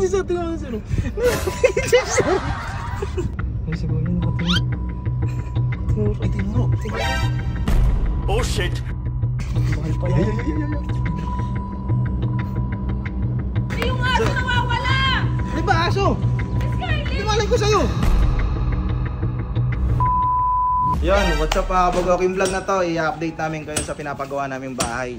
si Sir, tingnan mo si Sir. Sir. Ay, siguro yun nakatingin. Ay, tingnan mo. Oh shit! Mahal pala. Yung aso nawawala! Ano ba aso? Hindi malay ko sa'yo. Yan, what's up mga kabog? Yung vlog na to, i-update namin kayo sa pinapagawa naming bahay.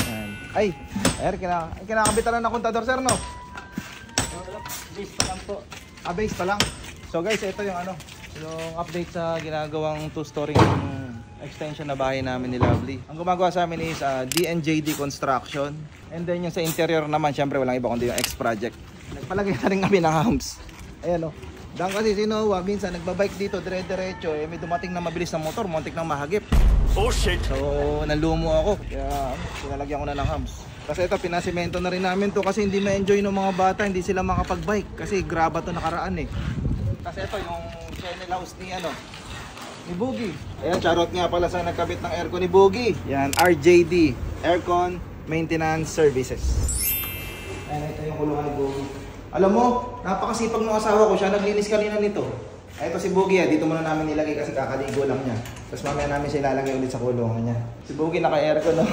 Yan. Ay, kinakabitan na ng kontador, sir, no? Base pa lang po. Base pa lang. So guys, ito yung yung update sa ginagawang 2-story extension na bahay namin ni Lovely. Ang gumagawa sa amin is DNJD Construction. And then yung sa interior naman, syempre walang iba kundi yung X Project. Nagpalagay na rin kami ng hams. Ayan o. Dahil kasi si Noah, minsan nagbabike dito dire-diretso, may dumating na mabilis na motor, muntik nang mahagip. Oh shit! So nalumo ako, kaya pinalagyan ko na ng hams. Kasi ito, pinasimento na rin namin to kasi hindi ma-enjoy ng mga bata, hindi sila makapag-bike kasi graba to nakaraan eh. Kasi ito yung channel house ni Boogie. Ayan, charot nga pala sa nagkabit ng aircon ni Boogie. Yan, RJD, Aircon Maintenance Services. Ayan, ito yung kulungan ni Boogie. Alam mo, napakasipag ng asawa ko, siya naglinis kanina nito. Ito si Boogie, dito muna namin nilagay kasi kakaligo lang niya. Tapos mamaya namin siya ilalagay ulit sa kulungan niya. Si Boogie naka-aircon, no?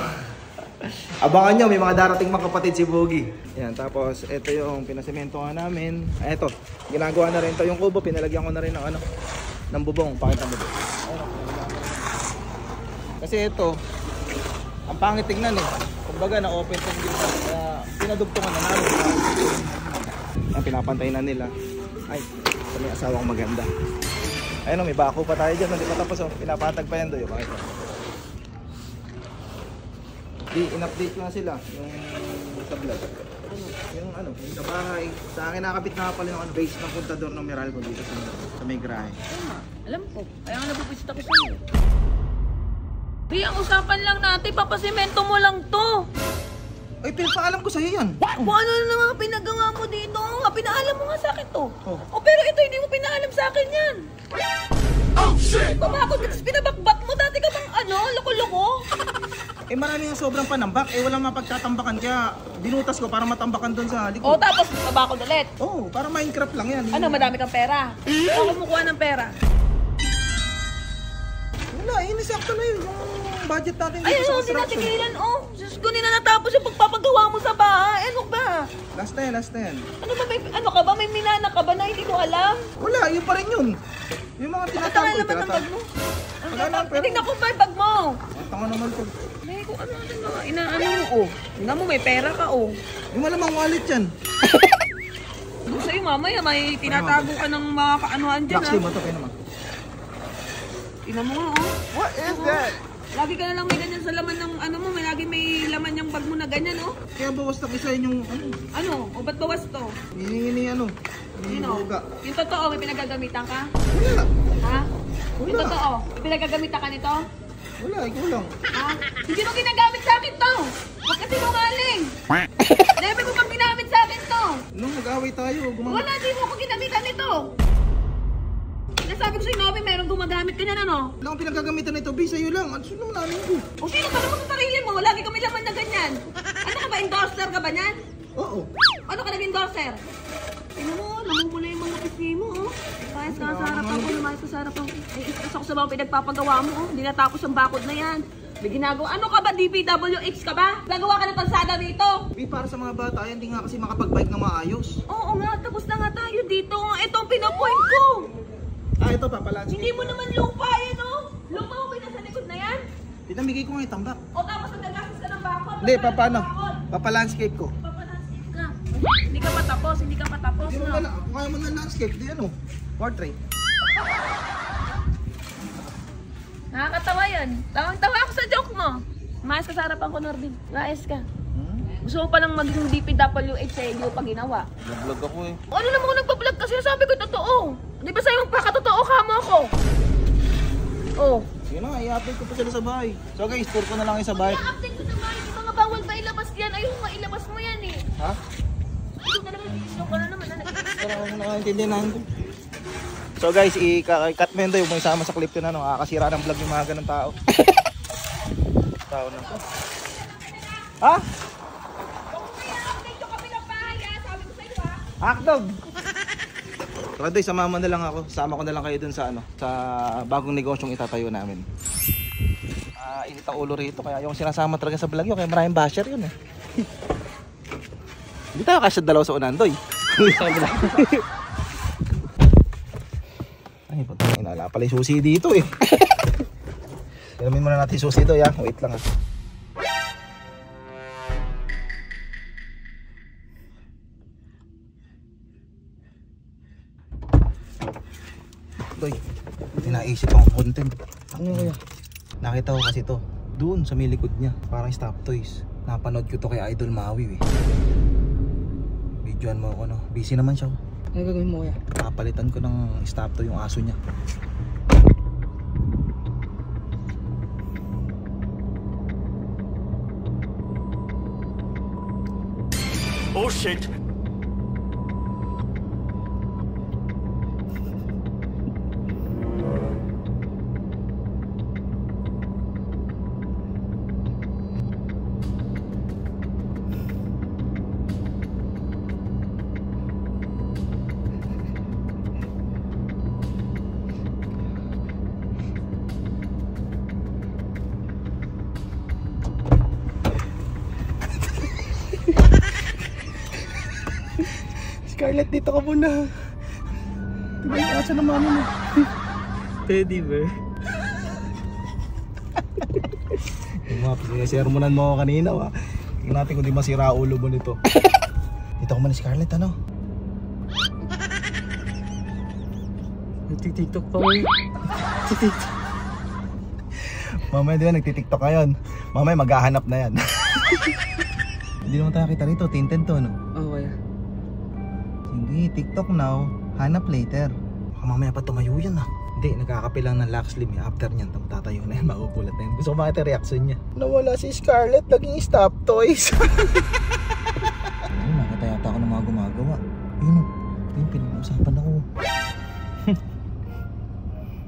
Abangan nyo, may mga darating mga kapatid si Boogie. Yan, tapos ito yung pinasemento nga namin. Ito, ginagawa na rin ito yung kubo, pinalagyan ko na rin ng bubong, pakita mo doon. Kasi ito, ang pangit tignan eh. Kumbaga na-open tong gilid, kaya pinadugtungan na namin. Ang pinapantay na nila. Ay, ito may asawang maganda. Ayun, may bako pa tayo dyan, hindi pa tapos oh. Pinapatag pa yan doon, pakita. In-update ko na sila yung sa vlog. Yung sa bahay. Sa akin nakakabit na pala yung base ng kontador ng Meralco dito sa may grahe. Alam ko, kaya nga napupusit ako sa'yo. Di, ang usapan lang natin, papasimento mo lang to. Ay, pinapaalam ko sa'yo yan. Kung ano na mga pinagawa mo dito, pinaalam mo nga sa akin to. Oh, pero ito, hindi mo pinaalam sa akin yan. Oh, shit! Kumakot ka, pinabakbak mo, dati ka bang loko-loko? Eh marami yung sobrang panambak, walang mapagtatambakan kaya binutas ko para matambakan doon sa likod. Oh, tapos nabakod ulit. Oh, para Minecraft lang yan. Madami kang pera? Ako kumukuha ng pera? Wala, inisakto na yun yung budget natin dito sa construction. Hindi natin kailan, Diyos ko, hindi na natapos yung pagpapagawa mo sa bahay. Ano ba? Last na yan. Ano ka ba? May minana ka ba na hindi mo alam? Wala, yun pa rin yun. Yung mga tinatago. Ang naman ang bag mo. Tingnan ko ba yung bag mo? Ang tanga naman po. May kung ano mga inaano mo, Tingnan mo, may pera ka, Yung malamang wallet yan. Doon sa'yo, mamaya, may tinatago ka ng mga kaanuhan dyan, Black mo ito, kayo naman. Tingnan mo nga, What is that? Lagi ka na lang may ganyan sa laman ng may lagi may laman yung bag mo na ganyan, Kaya bawas na isa yung O ba't bawas to? Hinihingi Yung totoo, may pinagagamitan ka? Wala. Ha? Wala. Yung totoo, may pinagagamitan ka nito? Wala, ikaw lang. Ha? Hindi mo ginagamit sa akin to! Huwag kasi nungaling! Never mo bang ginamit sa akin to? Nung nag-away tayo, Wala, di mo ako ginamitan nito! Sinasabi ko sa'yo, Novi, meron gumagamit ka niyan, Wala akong pinagagamitan nito, B, sa'yo lang. Ano naman namin ko? O sino ka naman sa sarili mo? Lagi kami laman na ganyan. Ano ka ba, endorser ka ba niyan? Oo. Ano ka nag-endorser? Tingnan mo, namumula yung mga pisngi mo, Lumayas ka sa harapan ko, lumayas ka sa harapan ko. Ay, istas ako sa mga pinagpapagawa mo, Hindi natapos ang bakod na yan. May ginagawa. Ano ka ba, DPWH ka ba? Gagawa ka ng kalsada dito. B, para sa mga bata, hindi nga kasi makapag-bike na maayos. Oo nga, tapos na nga tayo dito. Ito ang pinapoint ko. Ito, papalandscape. Hindi mo naman lupa yan, Lupa mo pinasa likod na yan? Pinamigay ko nga yung tambak. O tapos nagagastos ka ng bakod? Hindi, paano? Papalandscape ko. Papalandscape ka. Hindi ka pa tapos, hindi ka pa tapos, Hindi mo na, kaya mo na landscape, di portrait. Nakakatawa yan. Tawang-tawa ako sa joke mo. Maayos ka sa harapan ko, Norbin. Maayos ka. Gusto mo palang maging DPWH sa iyo pag ginawa. Nag-vlog ako Ano naman ako nagpa-vlog kasi sabi ko totoo. Di ba sa'yo pakatotoo ka mo ako? Yun na, i-update ko pa sila sa bahay. So guys, tour ko na lang kayo sa bahay. I-update ko sa bahay. Di mga bawal ba ilabas yan? Ayun nga, ilabas mo yan Ha? Ito na naman, ikaw ka na naman. Para ako nakaintindihan natin ko. So guys, i-cut mo yun doon. Yung isama sa clip ko na kasira ng vlog yung mga ganun tao. Tao na to. Ha? Hakdog! Tara Doy, samahan mo na lang ako. Sama ko na lang kayo dun sa sa bagong negosyong itatayo namin. Init ang ulo rito, kaya yung sinasama talaga sa vlog yun, kaya maraming basher yun eh. Hindi tayo kasya dalawa sa unan, Doy. Ay, putang ina, wala pala yung susi dito eh. Ilamin muna natin yung susi Doy, ha. Wait lang, ha. Doy, tinaisip akong content. Ano kaya? Nakita ko kasi to doon sa may likod niya, parang stop toys. Napanood ko to kay Idol Maui eh. Videoan mo ako, no? Busy naman siya. Ano gagawin mo kaya? Kapalitan ko ng stop toy yung aso niya. Oh shit! Scarlett, dito ka muna. Diba yung aso ng mami mo? Teddy bear. Yung mga pinasermonan mo ako kanina, wa. Tingnan natin kung di masira ulo mo nito. Dito ka muna, Scarlett, ano? Nagtitiktok pa mo. Nagtitiktok. Mamaya di ba nagtitiktok ka yun? Mamaya maghahanap na yan. Hindi naman tayo kita rito, tinted to, no? Oo kaya. Sige, TikTok now, hanap later. Baka mamaya pa tumayo yan, ah. Hindi, nagkakape lang ng Lux Slim. After nyan, tatayo na yan, makukulat na yan. Gusto ko makita reaction niya. Nawala si Scarlett, naging stop toys. Nakita yata ako ng mga gumagawa. Yun, pinag-uusapan ako.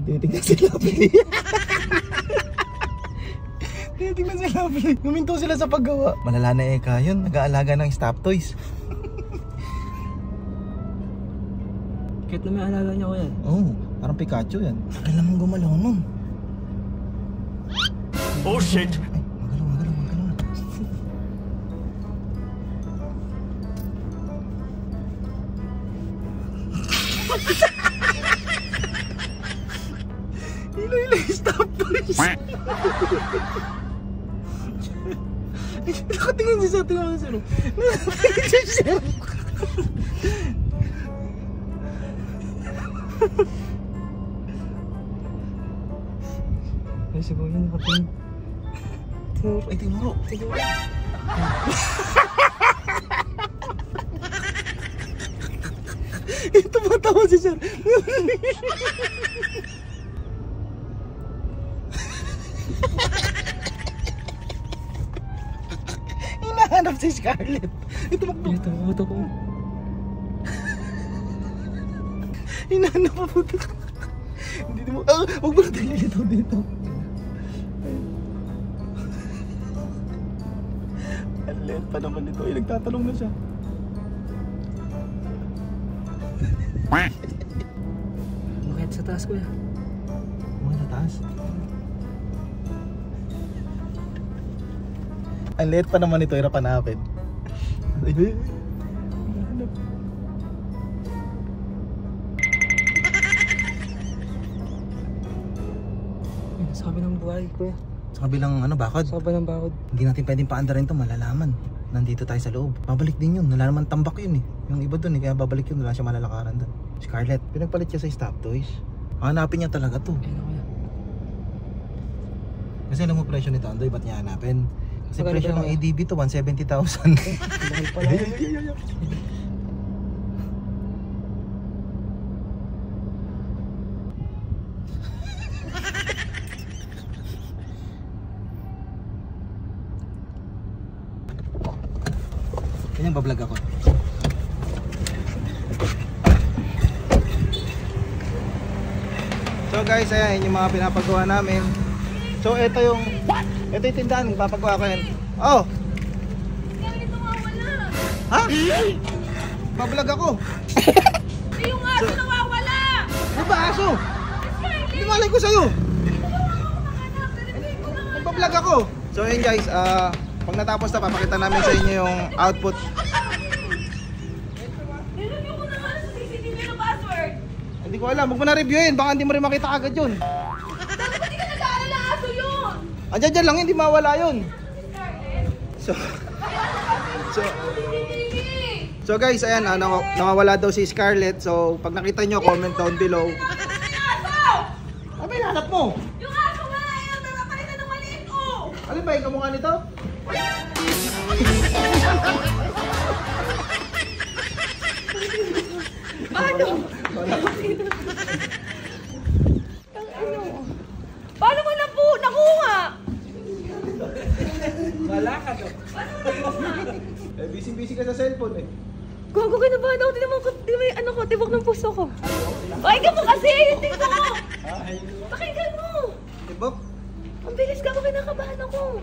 Tinitignan si Lovely. Tinitignan si Lovely. Guminto sila sa paggawa. Malala na Eka yun, nag-aalaga ng stop toys. Kahit na may alaga niya ko yan. Oo, parang Pikachu yan. Tagal naman gumalaw nun. Oh shit! Ay, magalaw. Hila, stop please. Nakatingin siya, tingnan mo siya. Nakatingin siya. Ay, siguro yun nakatingin. Ay, tinguro. Ito matawa si Sir. Hinahanap si Scarlett. Ito Ito ko. hinahanap pa po. Hindi mo, huwag mo natin dito. Ang late pa naman ito. Ay, nagtatanong na siya. Bakit sa taas ko ya? Mga sa taas. Ang late pa naman ito. Hirap hanapin. Sa kabilang buhay, kuya. Sa kabilang bakod. Sa kabilang bakod. Hindi natin pwedeng paandarin to, malalaman. Nandito tayo sa loob. Babalik din yun. Wala naman tambak yun eh. Yung iba dun eh, kaya babalik yun. Wala siya malalakaran dun. Scarlett, pinagpalit siya sa stop toys. Hanapin niya talaga to. Ayun kuya. Kasi alam mo presyo nito, Andoy, ba't niya hanapin? Kasi Magkano presyo ba ng yan? ADB to, 170,000. Mahal pala. Kanyang bablog ako. So guys, ayan yung mga pinapagawa namin. So ito yung tindahan, papagawa ko yan. Oh! Kaya ito nga wala. Ha? Nagbablog ako. Yung aso nawawala! Ano ba aso? Hindi malay ko sa'yo. Nagbablog ako. So yun guys, pag natapos na, papakita namin sa inyo yung output. Nilagyan ko na nga sa CCTV na password. Hindi ko alam, huwag mo na reviewin. Baka hindi mo rin makita agad yun. Dati ba di ka nag-aalala aso yun? Andyan dyan lang, hindi mawala yun. So, so guys, ayan, nawawala daw si Scarlett. So, pag nakita nyo, comment down below. Ano ba hinahanap mo? Yung aso nga, yung napapalitan ng maliit ko. Alin ba yung kamukha nito? Paano? Paano mo nakuha? Wala ka to. Eh, busy-busy ka sa cellphone eh. Gago ka na ba? Di mo may ano ko, tibok ng puso ko. Pakinggan mo kasi, yung tingko ko. Pakinggan mo. Tibok? Ang bilis ka, kinakabahan ako.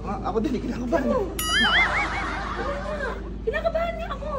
Ako din eh, kinakabahan. Ano? Kinakabahan niya ako.